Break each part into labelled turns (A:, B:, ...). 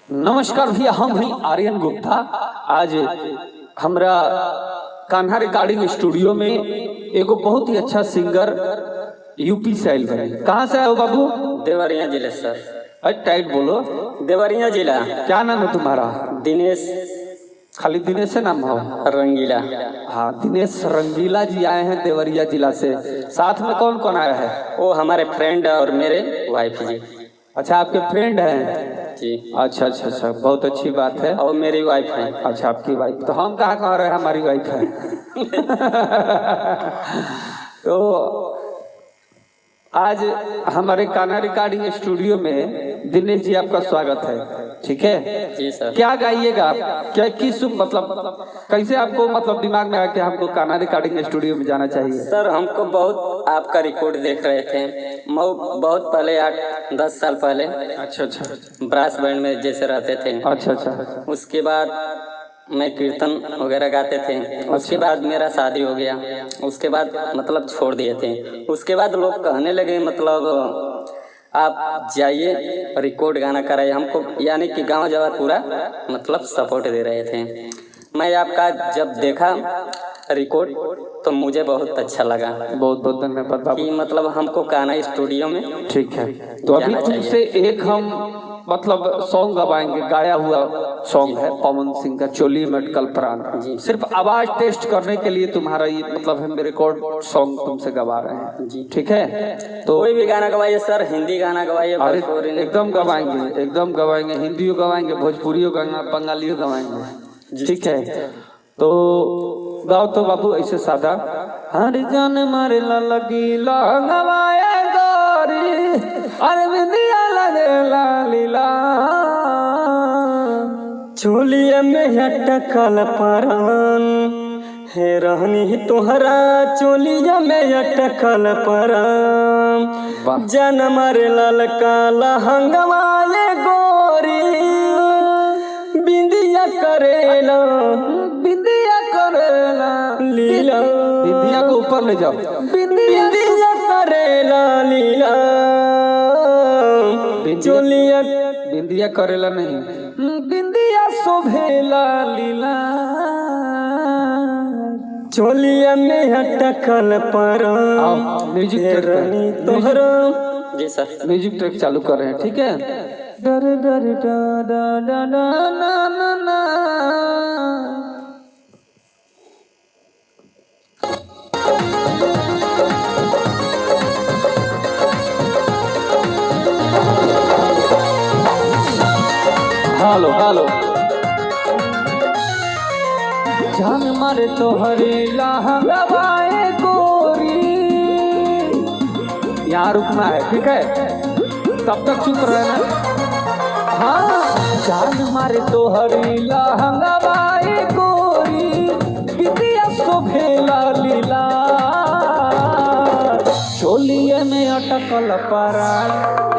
A: नमस्कार भैया, हम हैं आर्यन गुप्ता। आज हमरा कान्हा रिकॉर्डिंग स्टूडियो में एगो बहुत ही अच्छा सिंगर यूपी से आयल बने। कहाँ से आए हो बाबू?
B: देवरिया जिले सर।
A: अरे टाइट बोलो।
B: देवरिया जिला।
A: क्या नाम है तुम्हारा?
B: दिनेश।
A: खाली दिनेश से नाम हो?
B: रंगीला।
A: हाँ, दिनेश रंगीला जी आए हैं देवरिया जिला से। साथ में कौन कौन आया है?
B: वो हमारे फ्रेंड और मेरे वाइफ जी।
A: अच्छा, आपके फ्रेंड हैं
B: जी?
A: अच्छा अच्छा अच्छा, बहुत अच्छी बात है।
B: और मेरी वाइफ है।
A: अच्छा, आपकी वाइफ। तो हम कहाँ कह रहे हैं हमारी वाइफ है। तो आज हमारे कान्हा रिकॉर्डिंग स्टूडियो में दिनेश जी आपका स्वागत है। ठीक है
B: जी सर।
A: क्या गाइएगा आप? क्या किस मतलब कैसे आपको मतलब दिमाग में आया कि हमको कान्हा रिकॉर्डिंग स्टूडियो में जाना चाहिए?
B: सर हमको बहुत आपका रिकॉर्ड देख रहे थे बहुत पहले, 8-10 साल पहले।
A: अच्छा अच्छा,
B: ब्रास बैंड में जैसे रहते थे।
A: अच्छा अच्छा।
B: उसके बाद मैं कीर्तन वगैरह गाते थे। उसके बाद मेरा शादी हो गया। उसके बाद मतलब छोड़ दिए थे। उसके बाद लोग कहने लगे मतलब आप जाइए रिकॉर्ड गाना कराइए हमको, यानी कि गांव जवार पूरा मतलब सपोर्ट दे रहे थे। मैं आपका जब देखा रिकॉर्ड तो मुझे बहुत अच्छा लगा।
A: बहुत बहुत धन्यवाद
B: कि मतलब हमको कान्हा स्टूडियो में।
A: ठीक है, तो अभी तुमसे एक हम मतलब सॉन्ग गवाएंगे। गाया हुआ सॉन्ग है पवन सिंह का, चोली मटकल प्राण। सिर्फ आवाज टेस्ट करने के लिए तुम्हारा ये मतलब हम रिकॉर्ड सॉन्ग तुमसे गवा रहे हैं जी। ठीक है, तो
B: कोई भी गाना गवाइए सर, हिंदी गाना गवाइए।
A: एकदम गवाएंगे, एकदम गवाएंगे। हिंदियों गवाएंगे, भोजपुरियों गवाएंगे, बंगालियों गवाएंगे। ठीक है, तो गाओ तो बाबू ऐसे सादा। हर जान मारे लगी गवाए गोरी, अरे बिंदिया लगे लालीला,
B: चोलिया में अटकल परान है रहनी तोहरा, चोलिया में अटकल परान। जन मारे ललका लहंगवाए गोरी, बिंदिया करेला लीला।
A: बिंदिया को ऊपर ले जाओ।
B: बिंदिया करेला लीला, चोलिया
A: बिंदिया करेला नहीं, बिंदिया शोभेला लीला,
B: चोलिया में अटकल परान।
A: म्यूजिक ट्रैक
B: तोहरा। जी सर,
A: म्यूजिक ट्रैक चालू कर रहे हैं। ठीक है, डर डर डा डा डा डा ना ना ना। हेलो हेलो, जान मारे तो हरी लहंगवाए गोरी। यहाँ रुकना है, ठीक है? तब तक चुप रहना। हाँ, जान मारे तो हरी लहंगवाए गोरी, बिंदिया शोभेला लीला, चोलिए में अटकल परान,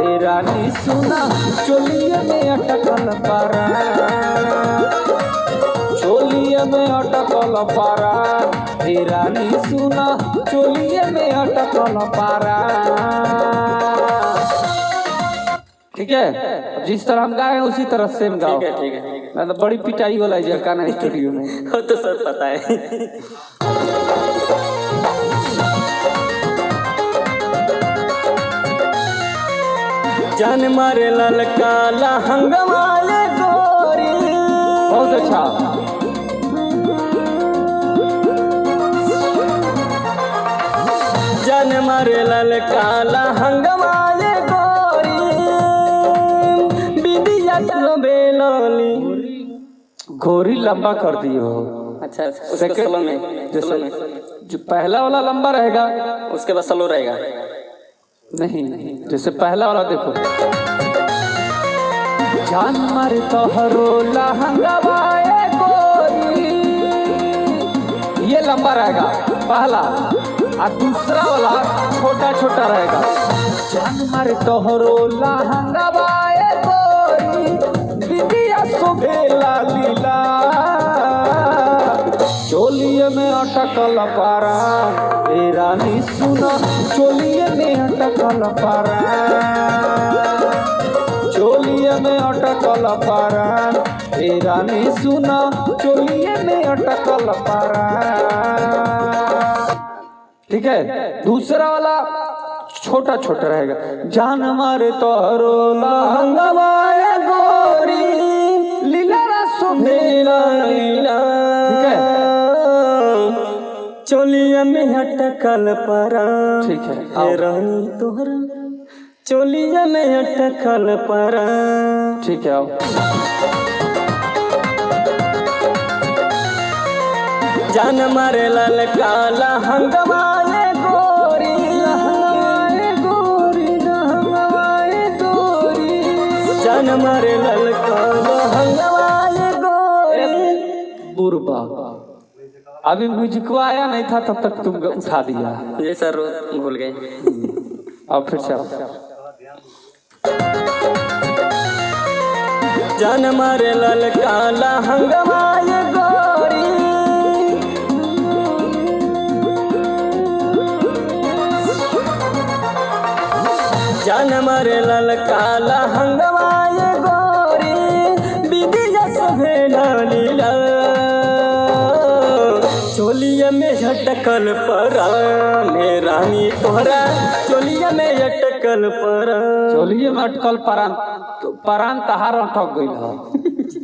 A: ए रानी सुना, चोलिए में अटकल परान, चोलिए में अटकल परान, ए रानी सुना, चोलिए में अटकल परान। ठीक है, जिस तरह हम गाए उसी तरह सेम गाओ।
B: ठीक है।
A: मतलब बड़ी पिटाई वाला है कान्हा स्टूडियो में।
B: वो तो सर पता है। जान मारे ललका लहंगवाए गोरी।
A: बहुत अच्छा।
B: जान मारे ललका लहंगवाए गोरी, बिंदिया बेलाली।
A: गोरी लंबा कर दिए हो।
B: अच्छा, उसके स्लो में,
A: जैसे जो पहला वाला लंबा रहेगा
B: उसके बाद स्लो रहेगा।
A: नहीं, जैसे पहला वाला देखो, जान मारे तोहरो लहंगवाए गोरी, ये लंबा रहेगा पहला, और दूसरा वाला छोटा छोटा रहेगा। जान मारे तोहरो लहंगवाए गोरी, बिंदिया शोभेला लीला, चोलिए में अटकल परान, ए रानी सुना, चोलिए में अटकल परान, चोलिए चोलिए में अटकल परान, ए रानी सुना चोलिए में अटकल परान। ठीक है, दूसरा वाला छोटा छोटा रहेगा। जान मारे तोहरो लहंगवाए गोरी, लीला सुभेला लीला। ठीक है,
B: चोलिया में अटकल परान,
A: ठीक है,
B: ए रानी तोहरा चोलिया में अटकल परान।
A: ठीक है, आओ।
B: जान मारे लाल काला हंगवाए गोरी,
A: लहंगवाए गोरी, लहंगवाए गोरी।
B: जान मारे लाल काला हंगवाए गोरी।
A: बुरबा, अभी म्यूजिक आया नहीं था तब तक तुम उठा दिया।
B: ये सर भूल गए।
A: अब फिर से आओ।
B: जान मारे लाल काला हंगवाए गोरी, जान मारे लाल काला हंगवाए गोरी, बिदिया सभेला लीला। चोलिया में झटकल परान, ए रानी तोहरा चोलिया में झटकल परान।
A: चोलिए में अटकल परान, तो परान तहार अटक गई है,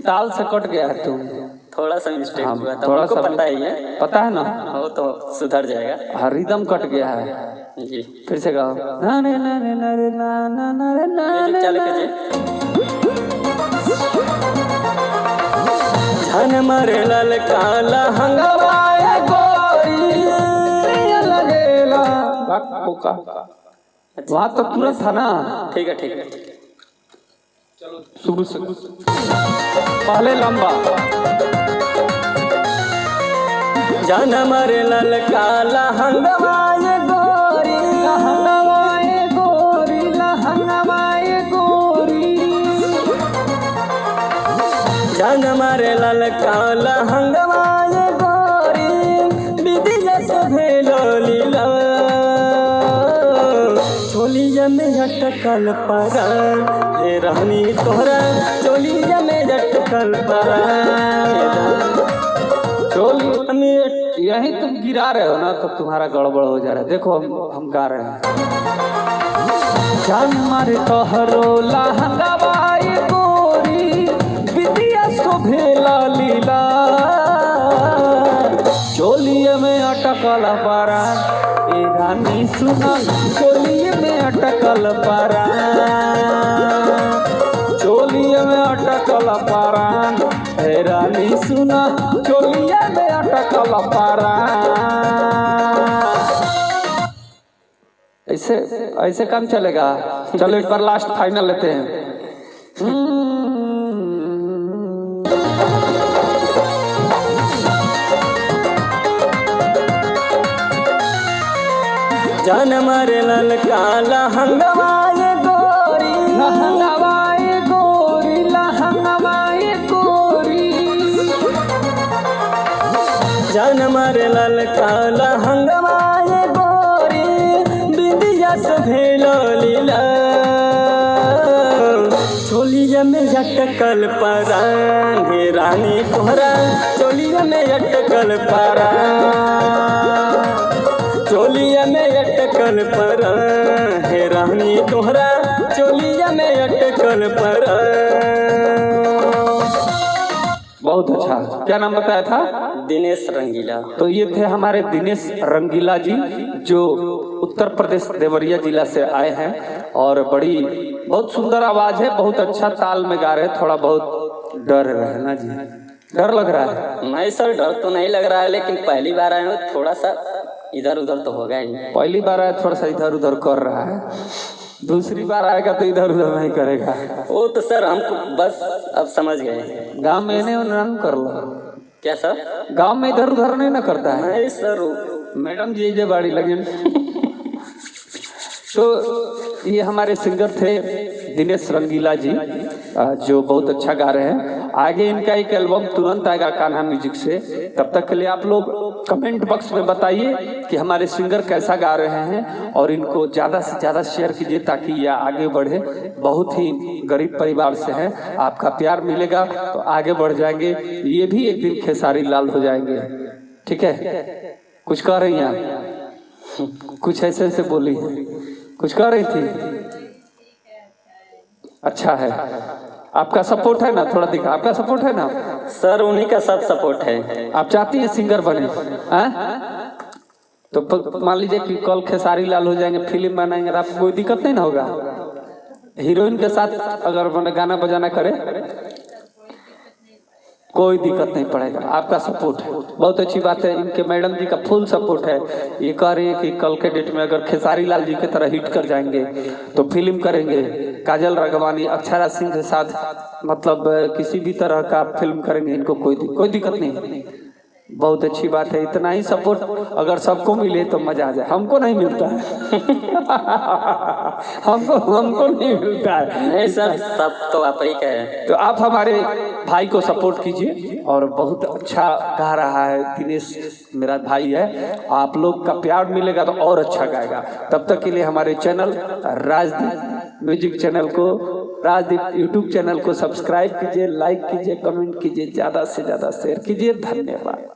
A: ताल से कट गया है तुम।
B: थोड़ा सा मिस्टेक हुआ था,
A: थोड़ा
B: हमको
A: सा
B: पता ही है,
A: पता है ना,
B: वो तो सुधर जाएगा।
A: हाँ, रिदम कट गया है।
B: जी
A: फिर से गाओ। ना रे ना रे ना रे ना ना ना रे ना
B: म्यूजिक
A: रे
B: चालू
A: ना।
B: कीजिए। जान मारे लाल काला हंगवाए गोरी,
A: लगेला पोका। वहाँ तो तुरंत था ना।
B: ठीक है ठीक है।
A: शुरू से पहले लंबा।
B: जान मारे लाल काला हंगवाए गोरी,
A: लहंगवाए गोरी, लहंगवाए गोरी।
B: जान मारे लाल काला हंगवाए गोरी, बिदिया सभेला लीला। चोलिया में अटकल परान, ए रानी तोहरा चोलिया में अटकल परान।
A: चोली में यही तुम गिरा रहे हो ना, तो तुम्हारा गड़बड़ हो जा रहा है। देखो हम गा रहे हैं। जान मारे तोहरो लहंगवाए गोरी, बिदिया शोभेला लीला। चोलिए में अटकल परान, ए रानी सुना चोलिए में अटकल परान। चोलिए में अटकल परान, ए रानी सुना चोलिए में अटकल परान। ऐसे ऐसे काम चलेगा। चलो एक बार लास्ट फाइनल लेते हैं।
B: जान मारे लाल काला हंगवाए गोरी,
A: लहंगवाए गोरी, लहंगवाए गोरी।
B: जान मारे लाल काला हंगवाए गोरी, बिदिया सभेला लीला। चोलिया में अटकल परान, हे रानी तोहरा चोलिया में अटकल परान। चोलिया में अटकल परान, हे रानी तोहरा चोलिया में अटकल परान।
A: बहुत अच्छा। क्या नाम बताया था?
B: दिनेश रंगीला।
A: तो ये थे हमारे दिनेश रंगीला जी, जो उत्तर प्रदेश देवरिया जिला से आए हैं। और बहुत सुंदर आवाज है, बहुत अच्छा ताल में गा रहे हैं। थोड़ा बहुत डर है ना जी, डर लग रहा है?
B: नहीं सर, डर तो नहीं लग रहा है, लेकिन पहली बार आए हो, थोड़ा सा इधर उधर तो होगा ही।
A: पहली बार आया, थोड़ा सा इधर उधर कर रहा है। दूसरी बार आएगा तो इधर उधर नहीं करेगा।
B: वो तो सर हमको बस अब समझ गए।
A: गांव में इन्हें रन कर लो।
B: क्या सर?
A: गांव में इधर उधर नहीं ना करता है।
B: नहीं सर,
A: मैडम जी जे बाड़ी लगे। तो ये हमारे सिंगर थे दिनेश रंगीला जी, जो बहुत अच्छा गा रहे हैं। आगे इनका एक एल्बम तुरंत आएगा कान्हा म्यूजिक से। तब तक के लिए आप लोग कमेंट बॉक्स में बताइए कि हमारे सिंगर कैसा गा रहे हैं, और इनको ज़्यादा से ज़्यादा शेयर कीजिए ताकि यह आगे बढ़े। बहुत ही गरीब परिवार से है, आपका प्यार मिलेगा तो आगे बढ़ जाएंगे। ये भी एक दिन खेसारी लाल हो जाएंगे। ठीक है, कुछ कह रही हैं? कुछ ऐसे ऐसे बोली, कुछ कह रही थी? अच्छा है, आपका सपोर्ट है ना? थोड़ा दिखा, आपका सपोर्ट है ना?
B: सर उन्हीं का सब सपोर्ट है।
A: आप चाहती हैं सिंगर बने? तो मान लीजिए कि कल खेसारी लाल हो जाएंगे, फिल्म बनाएंगे, तो आपको कोई दिक्कत नहीं ना होगा? हीरोइन के साथ अगर गाना बजाना करे कोई दिक्कत नहीं पड़ेगा, आपका सपोर्ट है। बहुत अच्छी बात है, इनके मैडम जी का फुल सपोर्ट है। ये कह रही है कि कल के डेट में अगर खेसारी लाल जी की तरह हिट कर जाएंगे तो फिल्म करेंगे, काजल राघवानी, अक्षरा सिंह के साथ मतलब किसी भी तरह का फिल्म करेंगे, इनको कोई दिक्कत नहीं। बहुत अच्छी बात है, इतना ही सपोर्ट अगर सबको मिले तो मजा आ जाए। हमको नहीं मिलता है हमको नहीं मिलता है।
B: नहीं सर, सब तो आप ही का है।
A: तो आप हमारे भाई को सपोर्ट कीजिए, और बहुत अच्छा गा रहा है दिनेश, मेरा भाई है। आप लोग का प्यार मिलेगा तो और अच्छा गाएगा। तब तक के लिए हमारे चैनल राजदीप म्यूजिक चैनल को, राजदीप यूट्यूब चैनल को सब्सक्राइब कीजिए, लाइक कीजिए, कमेंट कीजिए, ज़्यादा से ज़्यादा शेयर कीजिए। धन्यवाद।